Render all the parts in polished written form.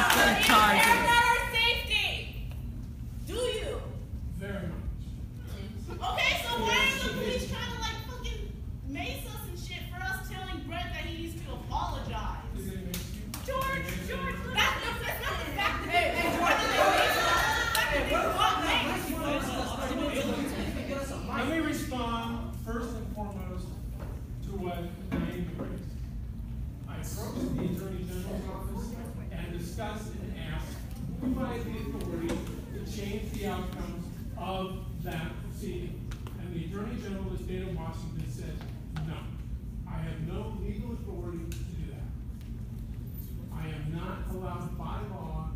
up the charges. You care about our safety. Do you? Very much. Okay, so why are the police trying to like fucking mace us and shit for us telling Brett that he needs to apologize? George, that's not the fact that Let me respond first and foremost to what Naeem raised. I approached the Attorney General's office and discussed and asked who has the authority to change the outcomes of that proceeding. And the Attorney General of the state of Washington said, no, I have no legal authority to do that. I am not allowed by law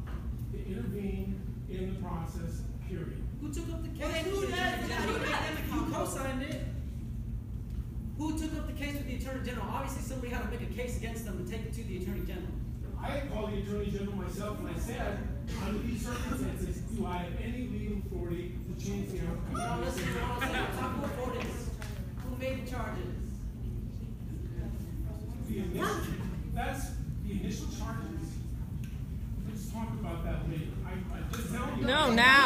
to intervene in the process, period. Who took up the case? Well, then who does? You co-signed it. Who took up the case with the Attorney General? Obviously, somebody had to make a case against them and take it to the Attorney General. I called the Attorney General myself and I said, under these circumstances, do I have any legal authority to change the outcome? No, listen, talk about this. Who made the charges? That's the initial charges. Let's talk about that later. I just tell you. No, now.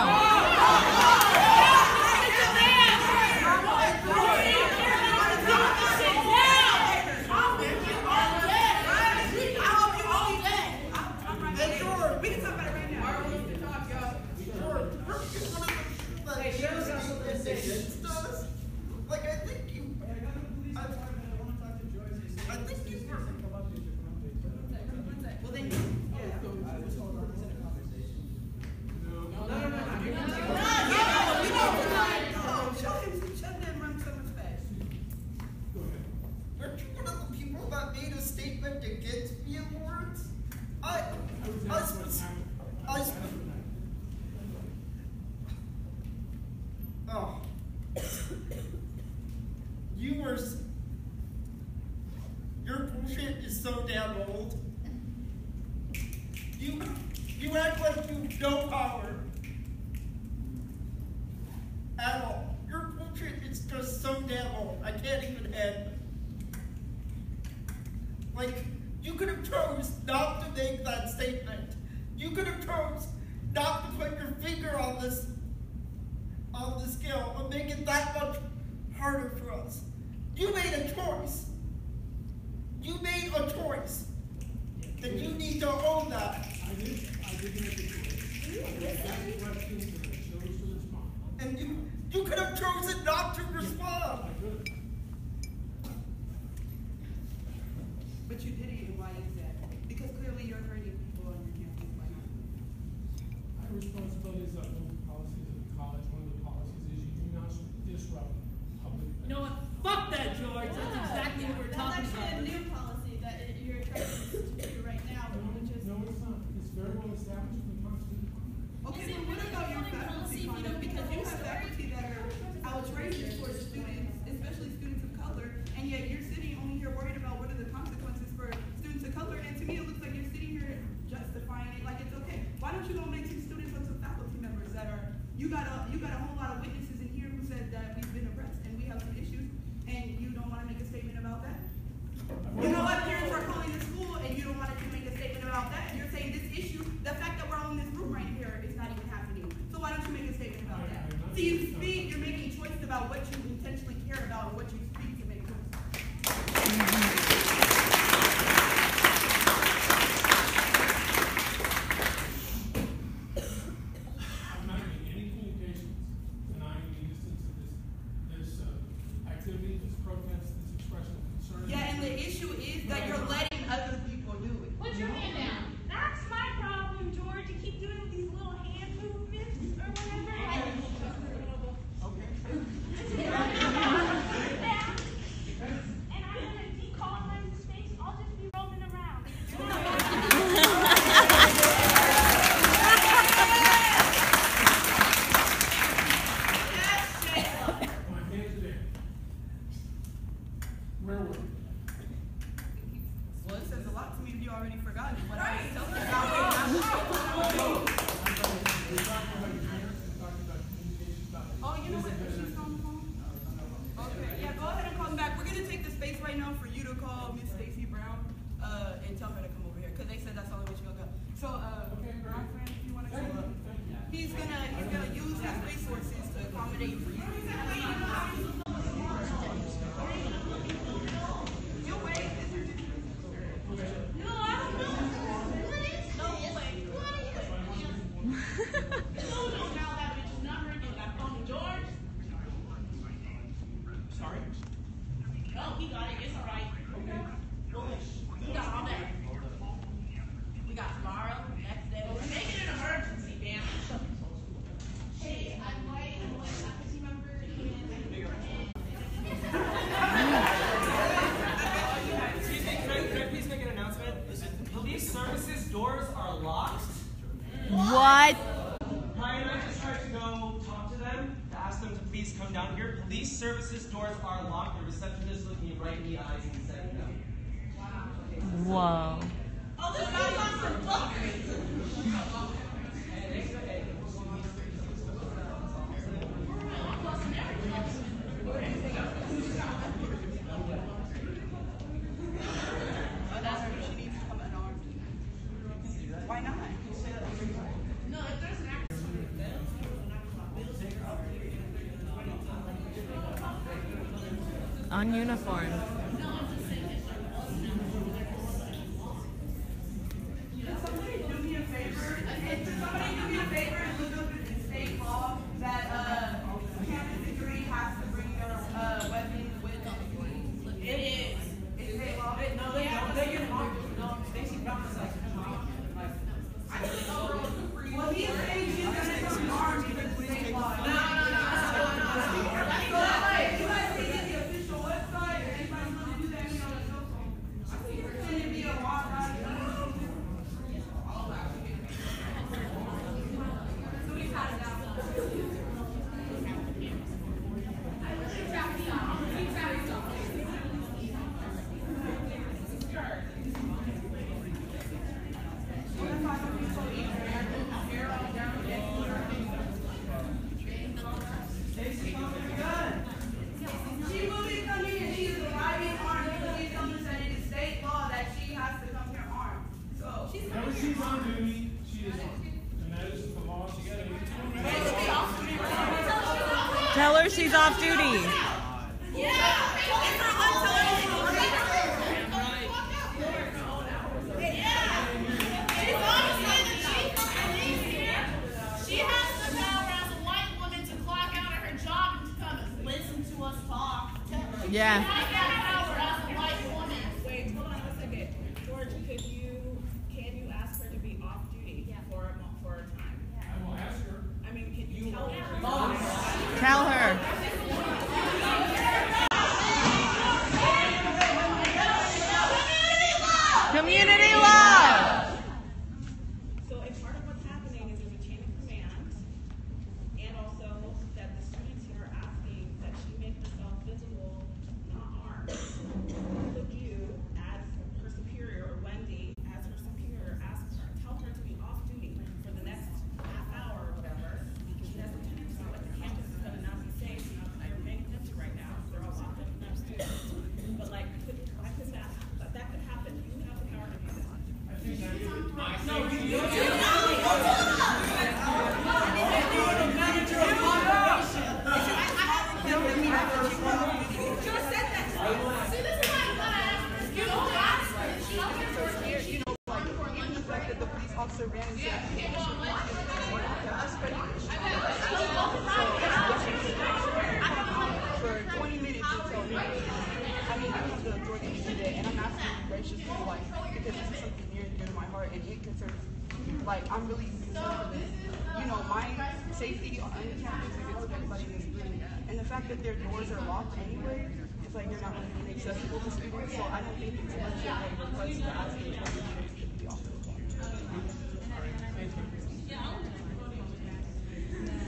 Your bullshit is so damn old. You act like you have no power at all. Your bullshit is just so damn old. I can't even handle it. Like, you could have chose not to make that statement. You could have chose not to put your finger on the scale and make it that much harder for us. You made a choice. You made a choice. And you need to own that. I did make a choice. I asked questions and I chose to respond. And you could have chosen not to respond. I could. But you did it. Why exactly? Because clearly you're hurting people on your campus. Why not? I have responsibilities of the policies of the college. One of the policies is you do not disrupt public. You know what? Fuck that, George. That's exactly what we're talking That's about. actually a new policy that you're trying to do right now. No, it's not. It's very well established in the Constitution. Okay, so what about your faculty conduct? Because you have faculty that are outrageous towards students, especially students of color, and yet you're sitting only here worried about what are the consequences for students of color, and to me it looks like you're sitting here justifying it like it's okay. Why don't you go make some students or some faculty members that are, you got a whole lot of witnesses in here who said that we've been oppressed and we have some issues, and you don't want to make a statement about that? You know what, parents are calling the school and you don't want to make a statement about that. You're saying this issue, the fact that we're all in this room right here is not even happening. So why don't you make a statement about that? So you speak, you're making choices about what you intentionally care about and what you speak to make choices. I'm not having any communications denying the existence of this activity, this protest, this expression of concern. Yeah, and the issue is that you're letting other people do it. Put your hand down. That's my problem, George. You keep doing these little hand movements or whatever. And I'm going to decolonize the space. I'll just be rolling around. My hands are there. Where were we? Well, it says a lot to me if you already forgotten what I was telling you about. Oh, you know what? She's on the phone? Okay, yeah, go ahead and call me back. We're going to take the space right now for you to call Miss Stacy Brown and tell her to come over here because they said that's the only way she's going to go. So, girlfriend, if you want to call it. He's gonna use his resources to accommodate for you. You'll wait. No, I don't know. What is it? No, wait. What is it? No, now that bitch's number, you got phone to George. Sorry? Oh, he got it. It's all right. Okay. We got all day. We got tomorrow, next day. Make it an emergency, man. Hey, I'm white. I'm a faculty member. Excuse me, could I please make an announcement? Police services doors are locked. What? Ryan and I just tried to go talk to them to ask them to please come down here. Police services doors are locked. The receptionist looked me right in the eyes and said no. Whoa. Oh, this guy's on some fuck. She needs to come unarmed. Why not? No, if there's an Ununiformed. Somebody do me a favor. Can somebody do me a favor and look up in state law that campus security has to bring their weapons with them? It is. It's state law. No, they don't. They get armed. No, Stacey Brown is like, Well, he's saying he's gonna come armed because it's state law. No. So, if you guys see the official website, or anybody's gonna do that, me on the cell phone. I think you're sending me a wild guy. Somebody's had it out. She will be coming and she is arriving armed because they told us that it is state law that she has to come here armed. So she's Whenever she's on duty, she is on. And that is the law. She got to Tell her she's off duty. She has the power as a white woman to clock out of her job and to come and listen to us talk. Yeah. She has that power as a white woman. Wait, hold on a second. George, can you ask her to be off duty for a time? I will ask her. I mean, can you tell her? Tell her. Community love. So, if part of what's happening is there's a chain of command, and also that the students here are asking that she make herself visible, not armed, could you, as her superior, or Wendy, as her superior, tell her to be off duty for the next half hour or whatever? She has the time to see what the campus is going to not be safe, and they're paying attention right now, they're all locked up in their students. But like, why could that could happen? You have the power to do that. I think that is. Even the fact that the police officer ran and said, for 20 minutes until me. I mean, I have the authority to do that, and I'm asking you graciously, like, because this is something near and dear to my heart, and it concerns, like, I'm really concerned for this. You know, my safety on the campus is everybody in this room, and the fact that their doors are locked anyway, it's like they're not really being accessible to students, so I don't think it's much of a request to ask the administrators to be off the clock.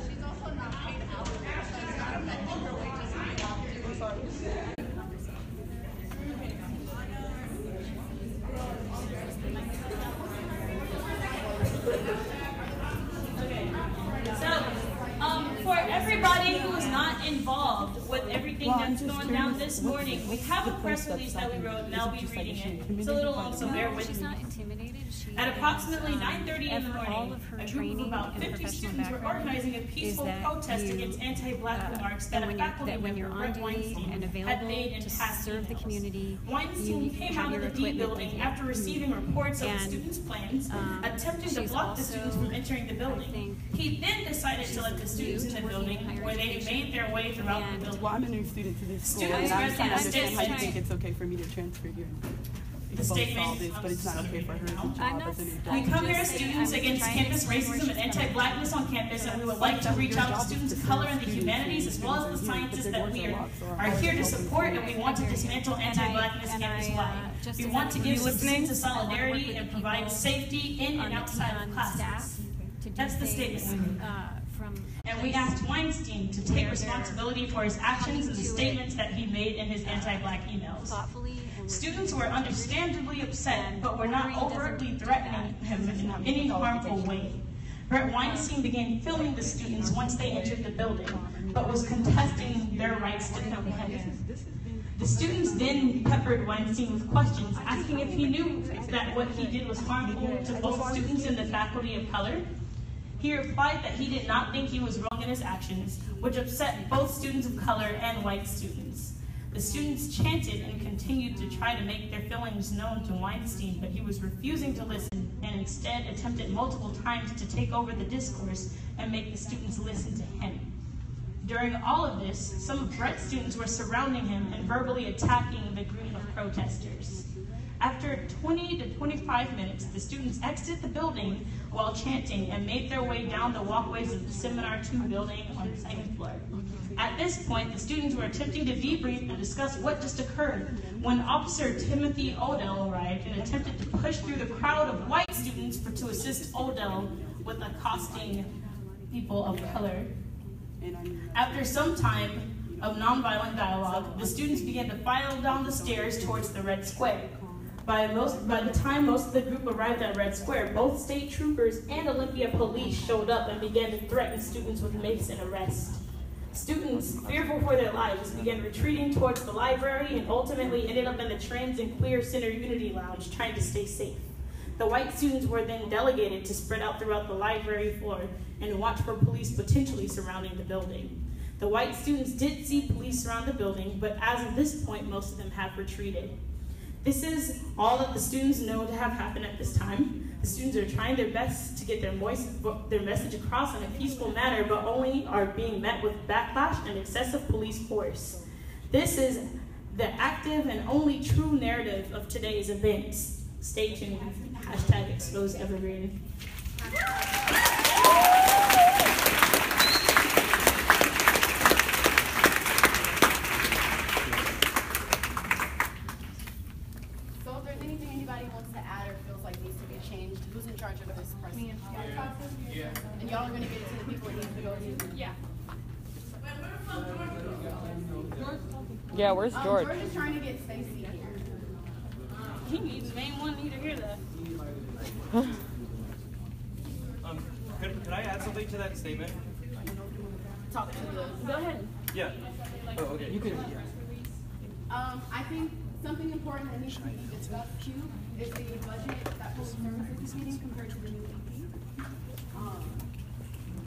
She's also not paid out. She's not amending her wages. I'm sorry. For everybody who is not involved with everything that's going down this morning, we have a press release that we wrote, and I'll be reading it. It's a little long, so bear with me. She's not intimidated. She At approximately is, 9:30 in the all morning, of her a group of training about and 50 professional students were background organizing a is peaceful that protest you, against anti-black remarks that a faculty when you're member, on Brett duty Weinstein, and had available made in to past serve the emails. community, Weinstein you came have out of your the D equipment building with you. after receiving reports of the And, students' plans, attempting to she's block the also, students from entering the I building. think, He then decided to let the students in the building, where they made their way throughout the building. Well, I'm a new student to this school, Students and I'm read trying to the understand how you statement. think it's okay for me to transfer here. The Both statement. saw this, but it's not okay for her to job as a new We doctor. come here as students against campus racism and anti-blackness on campus, and we would like to reach out to students of color in the humanities as well as the sciences that we are here to support, and we want to dismantle anti-blackness campus-wide. We want to give students a solidarity and provide safety in and outside of classes. That's the statement. And we asked Weinstein to take responsibility for his actions and the statements that he made in his anti-black emails. Students were understandably upset, but were not overtly threatening him in any harmful way. Brett Weinstein began filming the students once they entered the building, but was contesting their rights to film him. The students then peppered Weinstein with questions, asking if he knew that what he did was harmful to both students and the faculty of color. He replied that he did not think he was wrong in his actions, which upset both students of color and white students. The students chanted and continued to try to make their feelings known to Weinstein, but he was refusing to listen and instead attempted multiple times to take over the discourse and make the students listen to him. During all of this, some of Brett's students were surrounding him and verbally attacking the group of protesters. After 20 to 25 minutes, the students exited the building while chanting and made their way down the walkways of the Seminar 2 building on the second floor. At this point, the students were attempting to debrief and discuss what just occurred when Officer Timothy Odell arrived and attempted to push through the crowd of white students to assist Odell with accosting people of color. After some time of nonviolent dialogue, the students began to file down the stairs towards the Red Square. By the time most of the group arrived at Red Square, both state troopers and Olympia police showed up and began to threaten students with mace and arrest. Students, fearful for their lives, began retreating towards the library and ultimately ended up in the Trans and Queer Center Unity Lounge, trying to stay safe. The white students were then delegated to spread out throughout the library floor and watch for police potentially surrounding the building. The white students did see police surround the building, but as of this point, most of them have retreated. This is all that the students know to have happened at this time. The students are trying their best to get their message across in a peaceful manner, but only are being met with backlash and excessive police force. This is the active and only true narrative of today's events. Stay tuned. #ExposeEvergreen. So if there's anything anybody wants to add or feels like needs to be changed, who's in charge of this press process? Yeah. And y'all are going to get it to the people it needs to go to? Yeah. Yeah, where's George? George is trying to get Stacy here. He needs the main one to hear that. Could I add something to that statement? Talk to the... Go ahead. Yeah. Oh, okay. You could. I think something important that needs to be discussed too is the budget that police services is getting compared to the new EP.